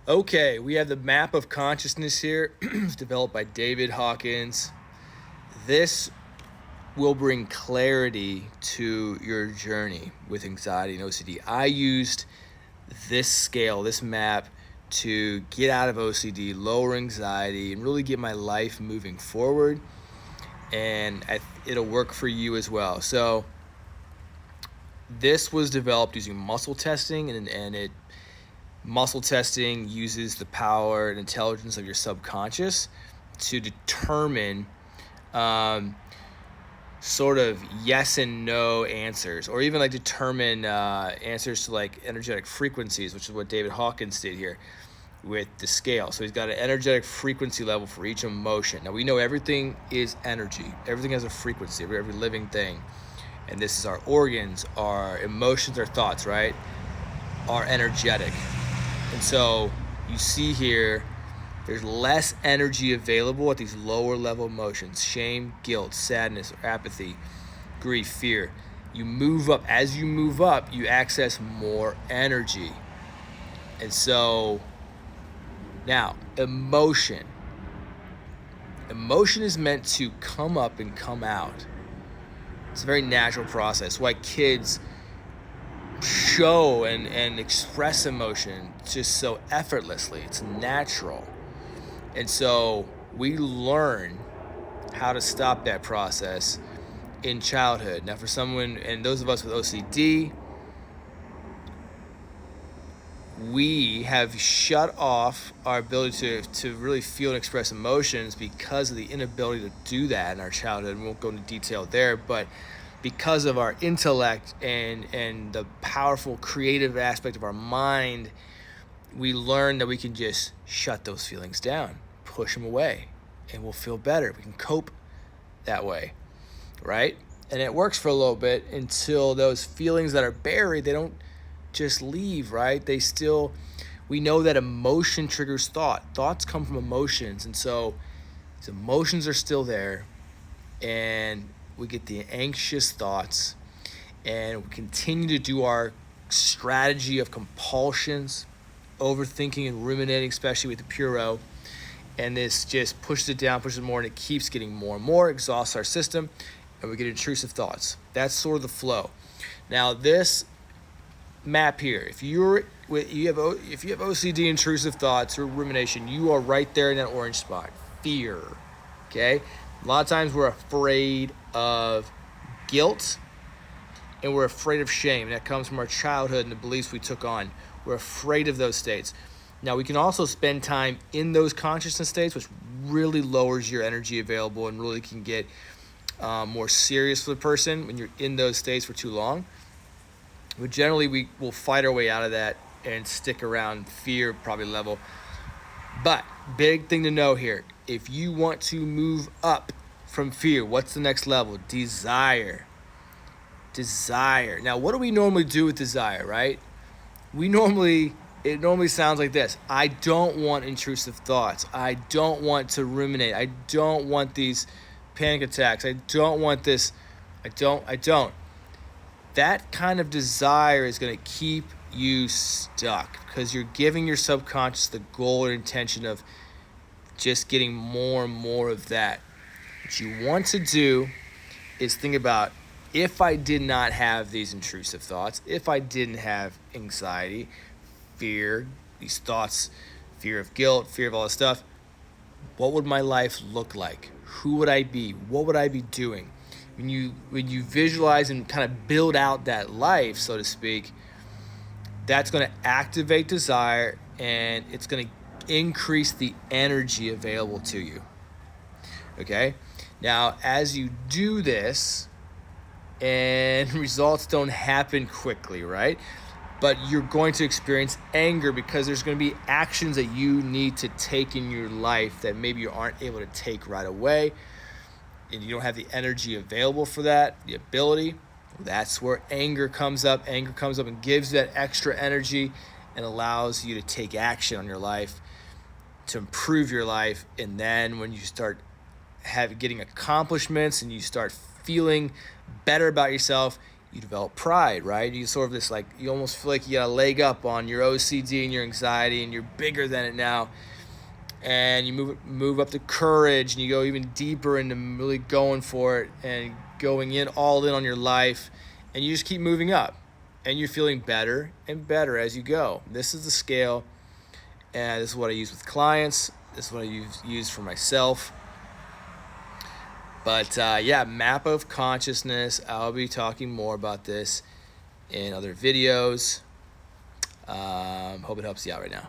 Okay, we have the map of consciousness here. It's developed by David Hawkins. This will bring clarity to your journey with anxiety and OCD. I used this scale, this map, to get out of OCD, lower anxiety, and really get my life moving forward. And it'll work for you as well. So this was developed using muscle testing, and muscle testing uses the power and intelligence of your subconscious to determine sort of yes and no answers, or even like determine answers to like energetic frequencies, which is what David Hawkins did here with the scale. So he's got an energetic frequency level for each emotion. Now we know everything is energy. Everything has a frequency, every living thing. And this is our organs, our emotions, our thoughts, right? Are energetic. And so you see here, there's less energy available at these lower level emotions: shame, guilt, sadness, apathy, grief, fear. You move up. As you move up, you access more energy. And so now, emotion. Emotion is meant to come up and come out. It's a very natural process. Why kids show and express emotion just so effortlessly. It's natural. And so we learn how to stop that process in childhood. Now for someone, and those of us with OCD, we have shut off our ability to really feel and express emotions because of the inability to do that in our childhood. We won't go into detail there, but because of our intellect and the powerful creative aspect of our mind, we learn that we can just shut those feelings down, push them away, and we'll feel better. We can cope that way, right? And it works for a little bit until those feelings that are buried, they don't just leave, right? We know that emotion triggers thought. Thoughts come from emotions, and so these emotions are still there, and we get the anxious thoughts, and we continue to do our strategy of compulsions, overthinking and ruminating, especially with the Puro, and this just pushes it down, pushes it more, and it keeps getting more and more, exhausts our system, and we get intrusive thoughts. That's sort of the flow. Now this map here, if you have OCD, intrusive thoughts, or rumination, you are right there in that orange spot. Fear. Okay? A lot of times we're afraid of guilt, and we're afraid of shame. That comes from our childhood and the beliefs we took on. We're afraid of those states. Now, we can also spend time in those consciousness states, which really lowers your energy available and really can get more serious for the person when you're in those states for too long. But generally, we will fight our way out of that and stick around fear probably level. But big thing to know here, if you want to move up from fear, what's the next level? Desire. Now, what do we normally do with desire, right? It normally sounds like this. I don't want intrusive thoughts. I don't want to ruminate. I don't want these panic attacks. I don't want this. I don't. That kind of desire is going to keep you stuck because you're giving your subconscious the goal or intention of just getting more and more of that. What you want to do is think about, if I did not have these intrusive thoughts, if I didn't have anxiety, fear, these thoughts, fear of guilt, fear of all this stuff, what would my life look like? Who would I be? What would I be doing? When you visualize and kind of build out that life, so to speak, that's going to activate desire, and it's going to increase the energy available to you. Okay? Now, as you do this, and results don't happen quickly, right? But you're going to experience anger because there's going to be actions that you need to take in your life that maybe you aren't able to take right away, and you don't have the energy available for that, the ability. That's where anger comes up. Anger comes up and gives that extra energy and allows you to take action on your life to improve your life. And then when you start getting accomplishments and you start feeling better about yourself, You develop pride, right? You sort of this, like, you almost feel like you got a leg up on your OCD and your anxiety, and you're bigger than it now. And you move up to courage, and you go even deeper into really going for it and going in all in on your life, and you just keep moving up, and you're feeling better and better as you go. This is the scale, and this is what I use with clients. This is what I use for myself. But yeah, map of consciousness. I'll be talking more about this in other videos. Hope it helps you out right now.